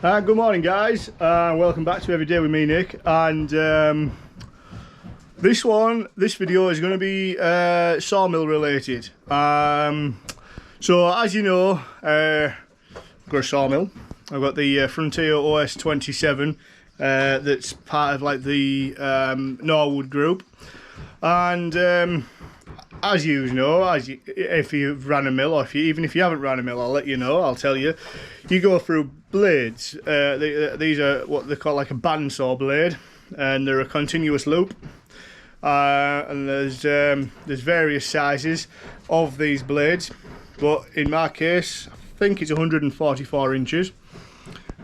Good morning, guys. Welcome back to Every Day with me, Nick. And this video is going to be sawmill related. So as you know, I've got a sawmill. I've got the Frontier OS 27 that's part of like the Norwood group. And as you know, if you've ran a mill, or even if you haven't ran a mill, I'll let you know, I'll tell you. You go through blades. These are what they call like a bandsaw blade, and they're a continuous loop. And there's various sizes of these blades, but in my case, I think it's 144 inches.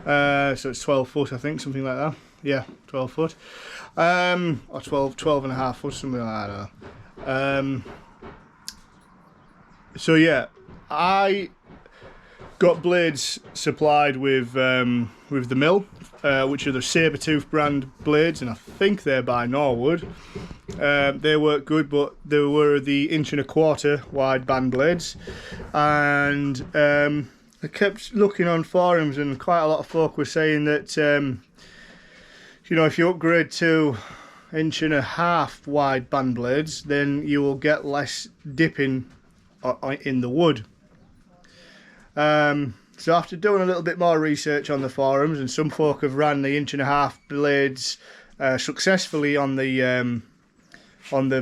So it's 12 foot, I think, something like that. Yeah, 12 foot. Or 12 and a half foot, something like that. I don't know. So yeah, I got blades supplied with the mill, which are the Sabertooth brand blades, and I think they're by Norwood. They work good, but they were the 1.25 inch wide band blades, and I kept looking on forums, and quite a lot of folk were saying that you know, if you upgrade to 1.5 inch wide band blades, then you will get less dipping in the wood. So after doing a little bit more research on the forums, and some folk have ran the 1.5 inch blades successfully on the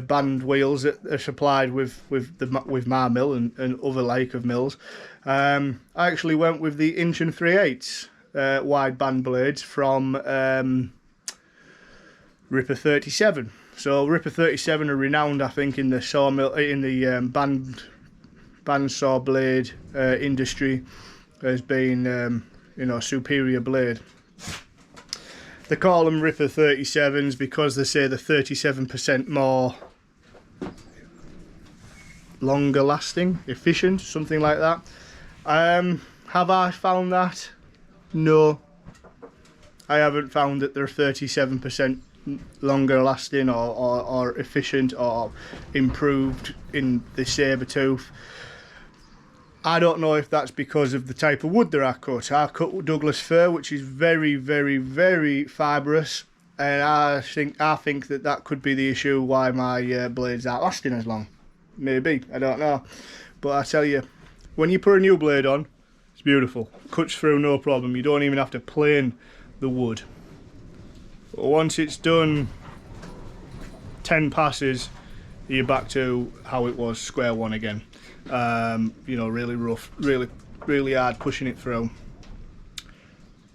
band wheels that are supplied with my mill and other like of mills, I actually went with the 1 3/8 wide band blades from Ripper 37. So Ripper 37 are renowned, I think, in the sawmill, in the bandsaw blade industry as being you know, superior blade. They call them Ripper 37s because they say they're 37% more longer lasting, efficient, something like that. Have I found that? No, I haven't found that they're 37% longer lasting or efficient or improved in the Sabertooth. I don't know if that's because of the type of wood that I cut. I cut Douglas fir, which is very, very, very fibrous, and I think that could be the issue why my blades aren't lasting as long. Maybe, I don't know. But I tell you, when you put a new blade on, it's beautiful. Cuts through no problem. You don't even have to plane the wood. But once it's done 10 passes, you're back to how it was, square one again. You know, really rough, really hard pushing it through.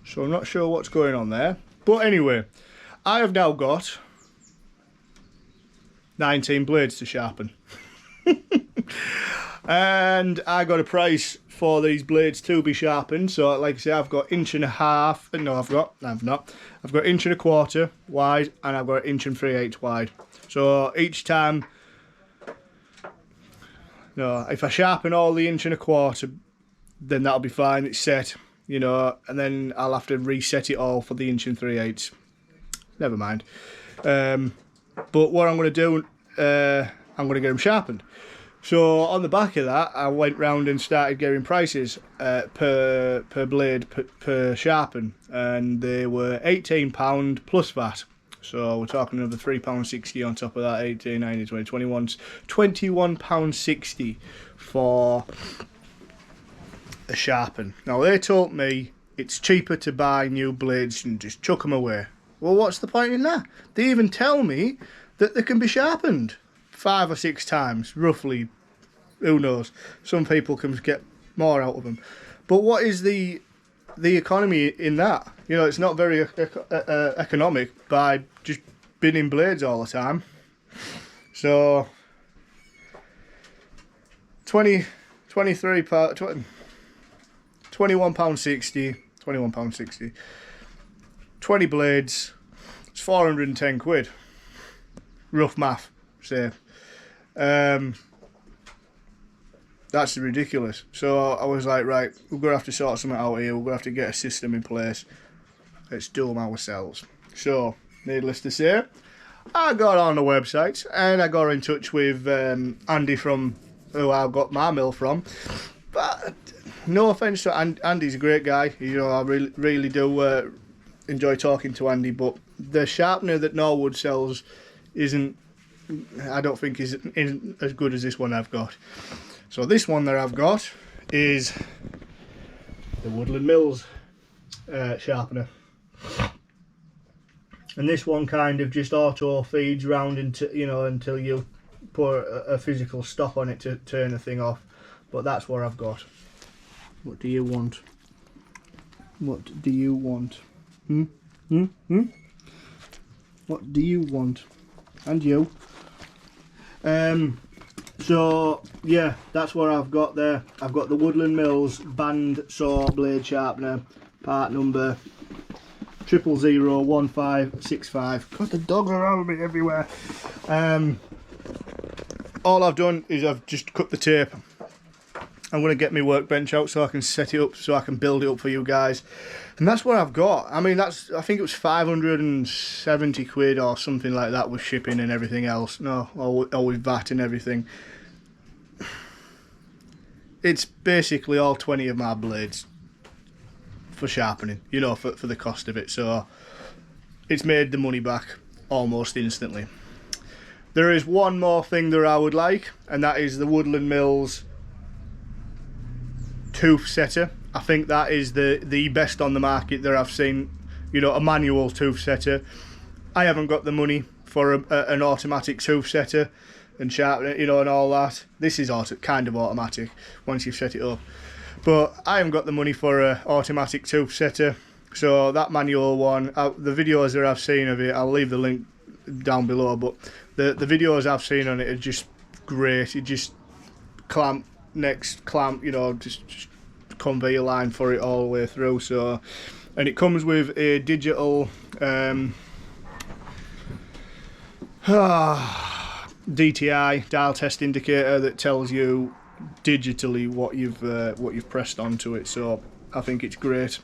So I'm not sure what's going on there. But anyway, I have now got 19 blades to sharpen. And I got a price for these blades to be sharpened. So like I say, I've got 1.5 inch, no, I've not. I've got 1.25 inch wide, and I've got 1 3/8 inch wide. So each time, no, if I sharpen all the 1.25 inch, then that'll be fine, it's set, you know, and then I'll have to reset it all for the 1 3/8 inch. Never mind. But what I'm going to do, I'm going to get them sharpened. So on the back of that, I went round and started getting prices per blade per sharpen, and they were £18 plus VAT. So we're talking another £3.60 on top of that. 18, 19, 20, 21, £21.60 for a sharpen. Now they told me it's cheaper to buy new blades and just chuck them away. Well, what's the point in that? They even tell me that they can be sharpened 5 or 6 times, roughly. Who knows? Some people can get more out of them. But what is the economy in that? You know, it's not very economic by just binning blades all the time. So £21.60, £21.60, 20 blades, it's 410 quid. Rough math, say. That's ridiculous. So I was like, right, we're going to have to sort something out here. We're going to have to get a system in place. Let's do them ourselves. So, needless to say, I got on the website and I got in touch with Andy from who I got my mill from. But no offence to Andy's a great guy. You know, I really do enjoy talking to Andy, but the sharpener that Norwood sells isn't, I don't think isn't as good as this one I've got. So this one that I've got is the Woodland Mills sharpener, and this one kind of just auto feeds round into, you know, until you put a physical stop on it to turn the thing off. But that's what I've got. What do you want? What do you want? What do you want? And you? So yeah, that's what I've got there. I've got the Woodland Mills band saw blade sharpener, part number 0001565. God, the dogs are around me everywhere. All I've done is I've just cut the tape. I'm going to get my workbench out so I can set it up, so I can build it up for you guys. And that's what I've got. I mean, I think it was 570 quid or something like that with shipping and everything else. No, or with VAT and everything. It's basically all 20 of my blades for sharpening, you know, for the cost of it. So it's made the money back almost instantly. There is one more thing that I would like, and that is the Woodland Mills tooth setter. I think that is the best on the market that I've seen, you know, a manual tooth setter. I haven't got the money for an automatic tooth setter and sharpener, you know, and all that. This is kind of automatic once you've set it up, but I haven't got the money for an automatic tooth setter. So that manual one, the videos that I've seen of it, I'll leave the link down below, but the videos I've seen on it are just great. You just clamp, you know, just conveyor line for it all the way through. So, and it comes with a digital DTI dial test indicator that tells you digitally what you've pressed onto it. So I think it's great.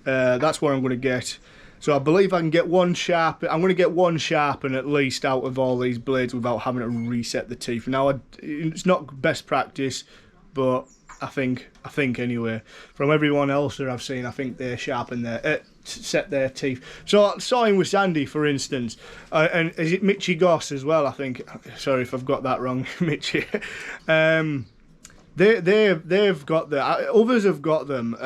That's what I'm going to get. So I believe I can get one sharpen. I'm going to get one sharpen at least out of all these blades without having to reset the teeth. Now it's not best practice, but I think anyway, from everyone else that I've seen, I think they sharpen set their teeth. So sawing with Sandy, for instance, and is it Mitchy Goss as well? I think. Sorry if I've got that wrong, Mitchy. They've got the others have got them.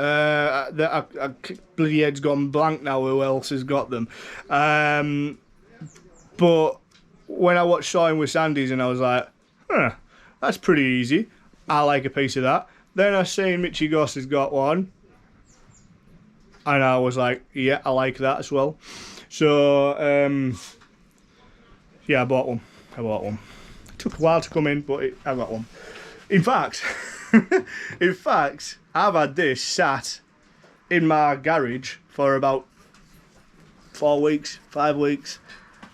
Bloody head's gone blank now. Who else has got them? But when I watched Sawing with Sandy's, and I was like, that's pretty easy. I like a piece of that. Then I seen Mitchy Goss has got one, and I was like, yeah, I like that as well. So yeah, I bought one. It took a while to come in, but I got one. In fact, I've had this sat in my garage for about 5 weeks,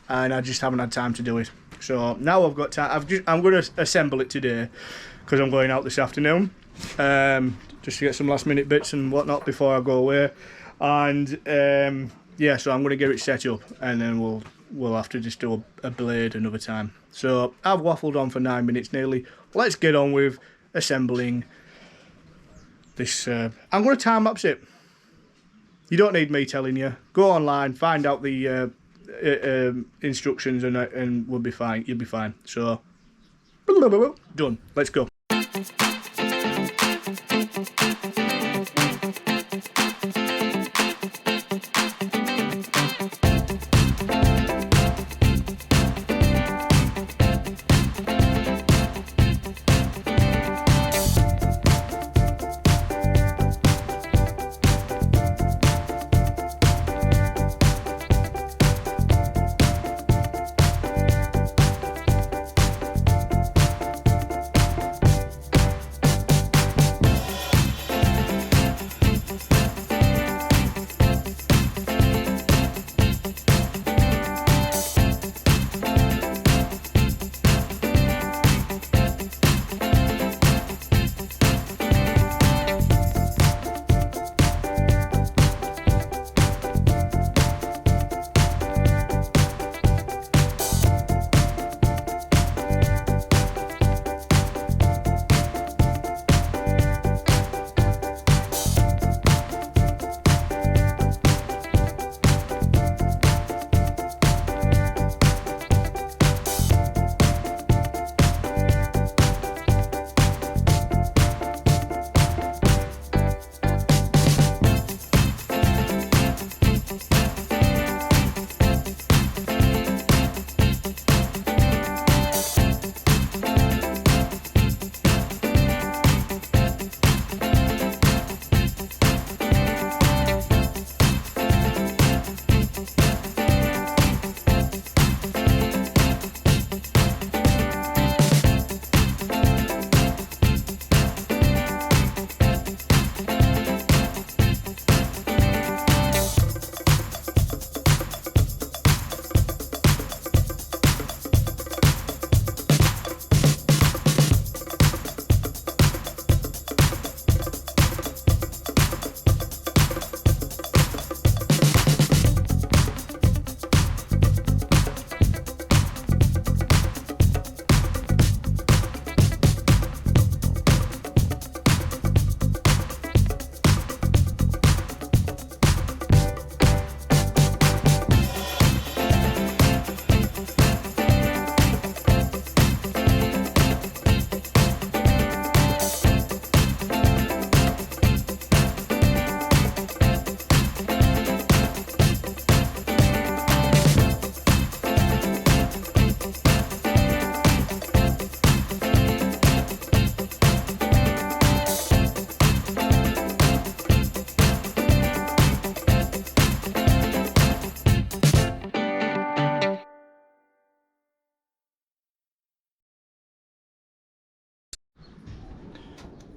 and I just haven't had time to do it. So now I've got time. I'm going to assemble it today because I'm going out this afternoon, just to get some last minute bits and whatnot before I go away. And yeah, so I'm going to get it set up, and then we'll have to just do a blade another time. So I've waffled on for 9 minutes nearly. Let's get on with assembling this. I'm going to time lapse it. You don't need me telling you. Go online, find out the instructions, and we'll be fine. You'll be fine. So done. Let's go.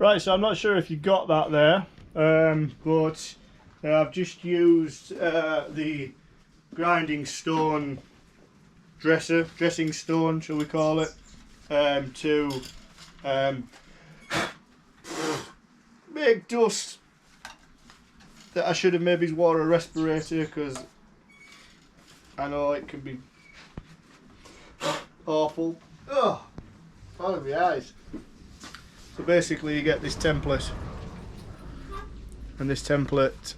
Right, so I'm not sure if you got that there, but I've just used the grinding stone dressing stone, shall we call it, to make dust that I should have maybe wore a respirator, because I know it can be awful. Oh, out of my eyes. So basically you get this template, and this template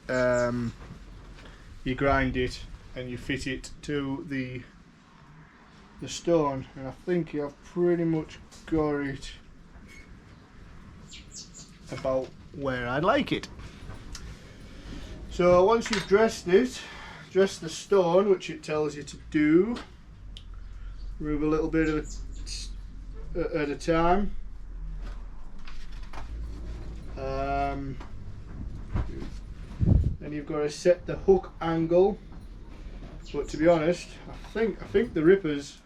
you grind it and you fit it to the stone, and I think I've pretty much got it about where I'd like it. So once you've dressed it, dress the stone, which it tells you to do, remove a little bit of it at a time. Then you've got to set the hook angle, but to be honest, I think the rippers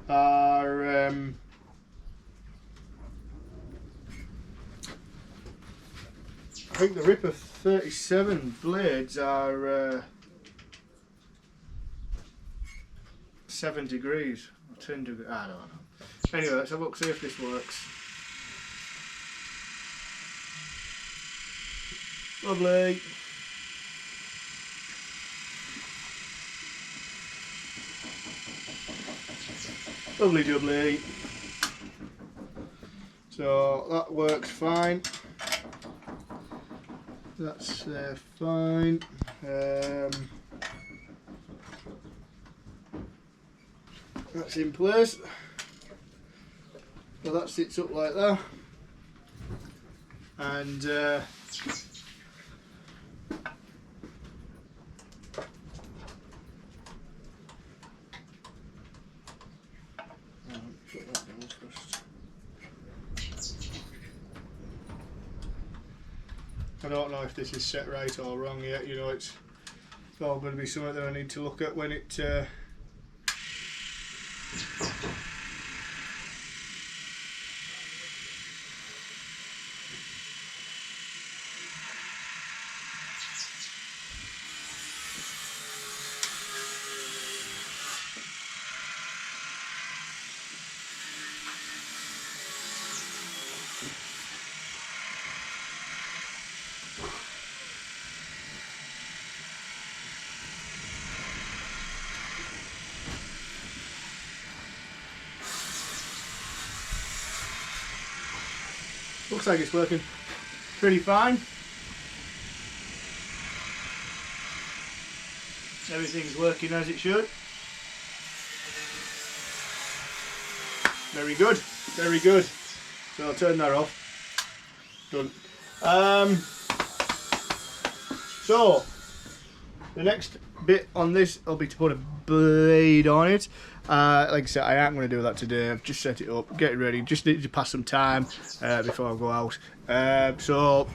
are I think the Ripper 37 blades are 7 degrees or 10 degrees, I don't know. Anyway, let's have a look, see if this works. Lovely. Lovely jubbly. So that works fine. That's fine. That's in place. So that sits up like that. And I don't know if this is set right or wrong yet, you know, it's all going to be something that I need to look at when it looks like it's working pretty fine. Everything's working as it should. Very good, very good. So I'll turn that off. Done. So the next bit on this will be to put a blade on it. Like I said, I ain't going to do that today. I've just set it up, get it ready. Just need to pass some time before I go out. So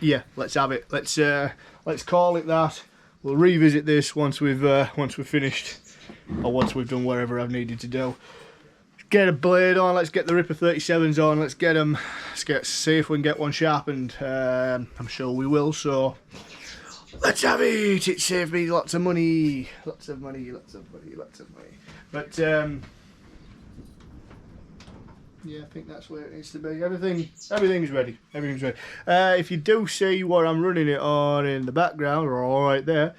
yeah, let's have it. Let's call it that. We'll revisit this once we've finished, or once we've done whatever I've needed to do. Get a blade on. Let's get the Ripper 37s on. Let's get them. Let's see if we can get one sharpened. I'm sure we will. So let's have it. It saved me lots of money. Lots of money. Lots of money. Lots of money. But yeah, I think that's where it needs to be. Everything's ready. Everything's ready. If you do see what I'm running it on in the background, or right there,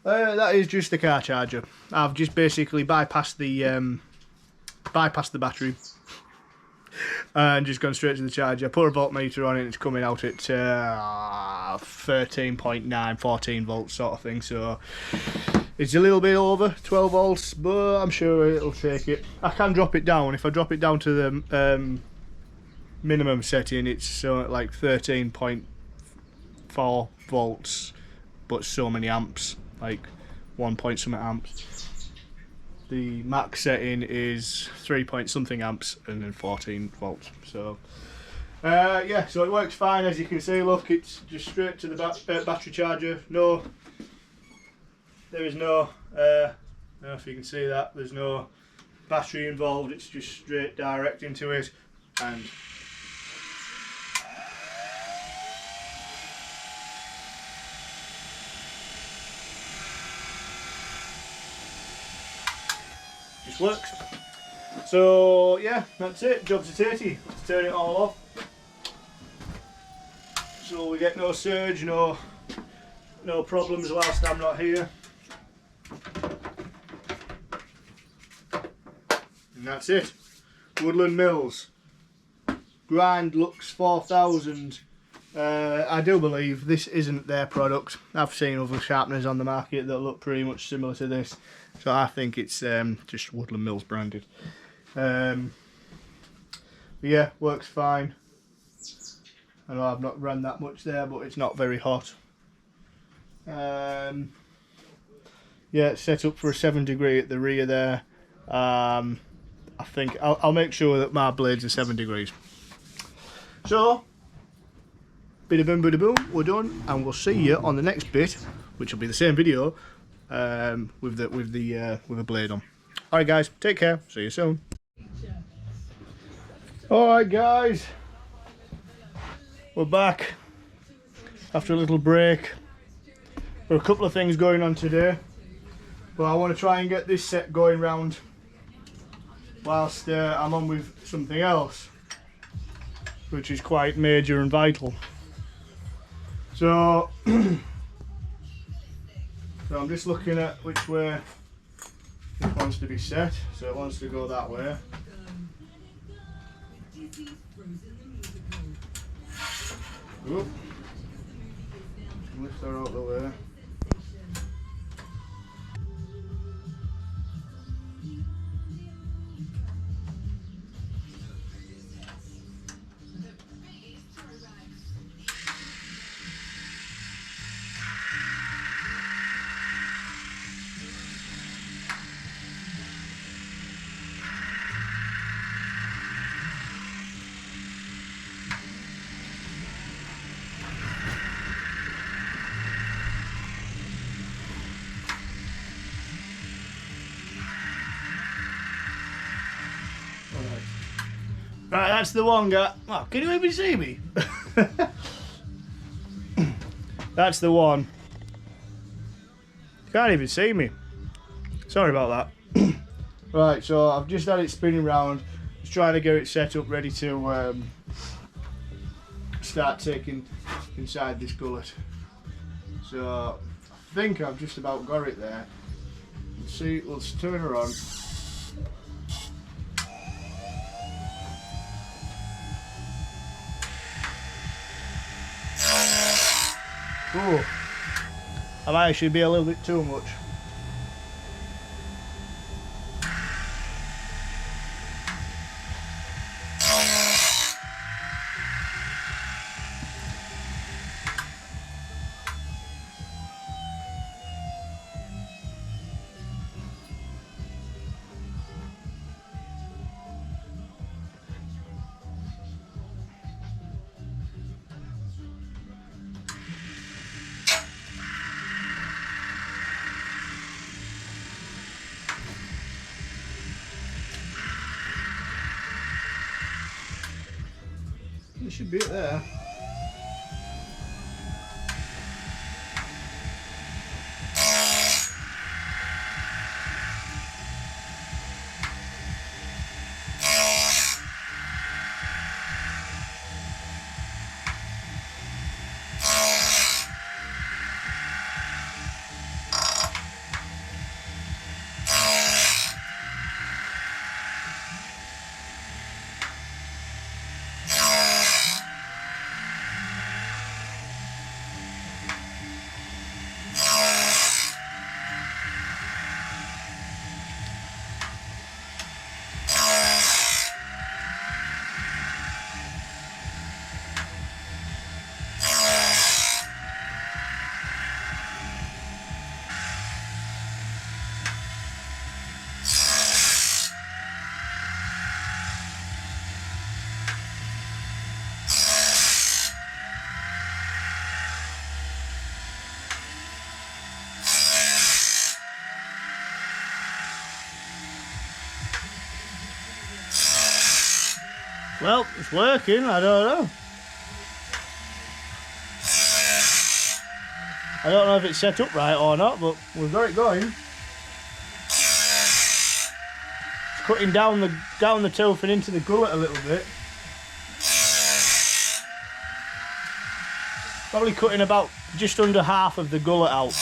that is just the car charger. I've just basically bypassed the battery and just gone straight to the charger. I put a voltmeter on it and it's coming out at 13.9, 14 volts sort of thing, so it's a little bit over 12 volts, but I'm sure it'll take it. I can drop it down. If I drop it down to the minimum setting, it's like 13.4 volts, but so many amps, like 1 point something amps. The max setting is 3 point something amps and then 14 volts. So yeah, so it works fine. As you can see, look, it's just straight to the battery charger. No, there is no, I don't know if you can see that, there's no battery involved. It's just straight direct into it. and just works. So yeah, that's it. Job's a tatty. Let's turn it all off. So we get no surge, no problems whilst I'm not here. And that's it. Woodland Mills. Grind Lux 4000. I do believe this isn't their product. I've seen other sharpeners on the market that look pretty much similar to this. So I think it's just Woodland Mills branded. But yeah, works fine. I know I've not run that much there, but it's not very hot. Yeah, it's set up for a 7 degree at the rear there. I think I'll make sure that my blades are 7 degrees. So, bada boom, bada boom, we're done, and we'll see you on the next bit, which will be the same video with a blade on. All right, guys, take care. See you soon. All right, guys, we're back after a little break. There are a couple of things going on today, but I want to try and get this set going round whilst I'm on with something else, which is quite major and vital. So, so I'm just looking at which way it wants to be set. So it wants to go that way. Oop. Lift her out of the way. Right, that's the one guy. Oh, can you even see me? That's the one. You can't even see me. Sorry about that. Right, so I've just had it spinning round. Just trying to get it set up, ready to start taking inside this gullet. So I think I've just about got it there. Let's see, let's turn her on. Oh, I might actually be a little bit too much. It should be it there. Well, it's working, I don't know. I don't know if it's set up right or not, but we've got it going. It's cutting down the tooth and into the gullet a little bit. Probably cutting about just under half of the gullet out.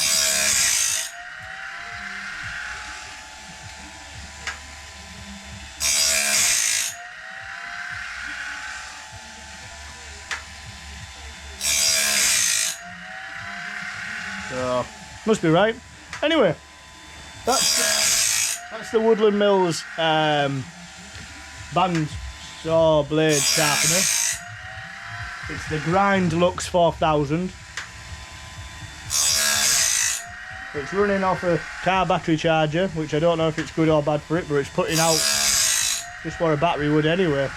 So, must be right. Anyway, that's the Woodland Mills band saw blade sharpener. It's the Grind Lux 4000. It's running off a car battery charger, which I don't know if it's good or bad for it, but it's putting out just what a battery would anyway.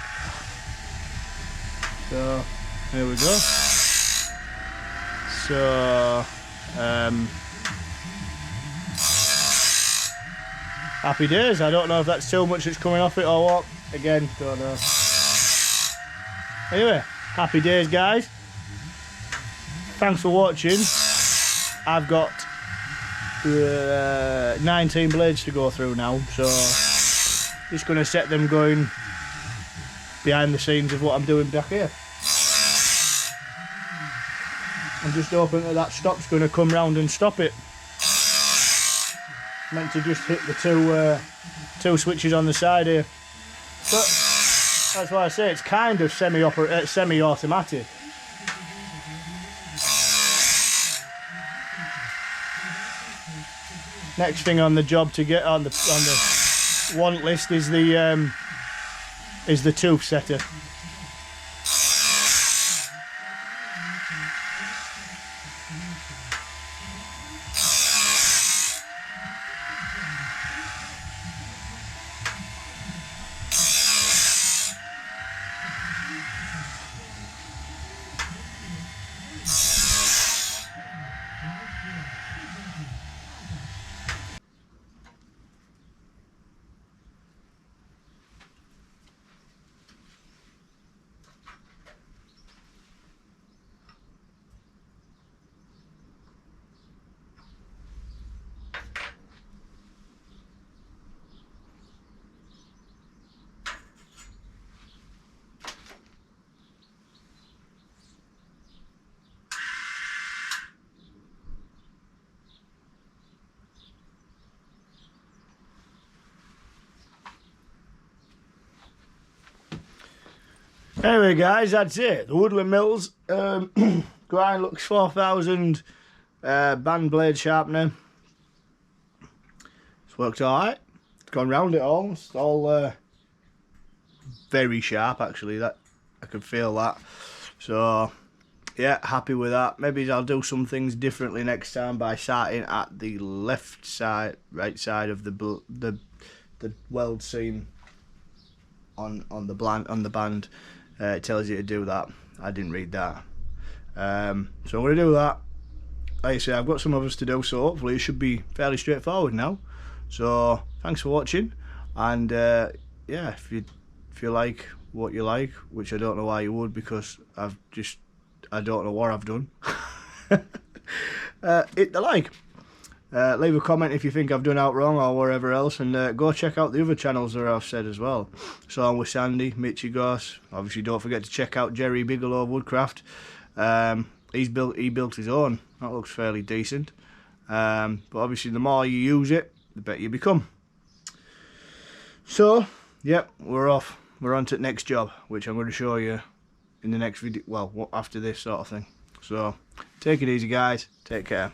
So, here we go. So, happy days. I don't know if that's too much that's coming off it or what. Again, don't know. Anyway, happy days, guys. Thanks for watching. I've got 19 blades to go through now, so just going to set them going behind the scenes of what I'm doing back here. I'm just hoping that stop's going to come round and stop it. Meant to just hit the two switches on the side here, but that's why I say it's kind of semi-automatic. Next thing on the job to get on the want list is the tooth setter. Anyway guys, that's it. The Woodland Mills Grind Lux 4000 band blade sharpener. It's worked alright. It's gone round it all. It's all very sharp actually. That I can feel that. So yeah, happy with that. Maybe I'll do some things differently next time by starting at the left side, right side of the weld seam on the band. It tells you to do that. I didn't read that. So I'm going to do that. Like I say, I've got some others to do, so hopefully it should be fairly straightforward now. So thanks for watching, and yeah, if you like what you like, which I don't know why you would, because I don't know what I've done. Hit the like. Leave a comment if you think I've done out wrong or whatever else, and go check out the other channels that I've said as well. So I'm with Sandy, Mitchy Goss. Obviously don't forget to check out Jerry Bigelow Woodcraft. He built his own. That looks fairly decent. But obviously the more you use it, the better you become. So, yep, we're off. We're on to the next job, which I'm going to show you in the next video, well, after this sort of thing. So, take it easy guys, take care.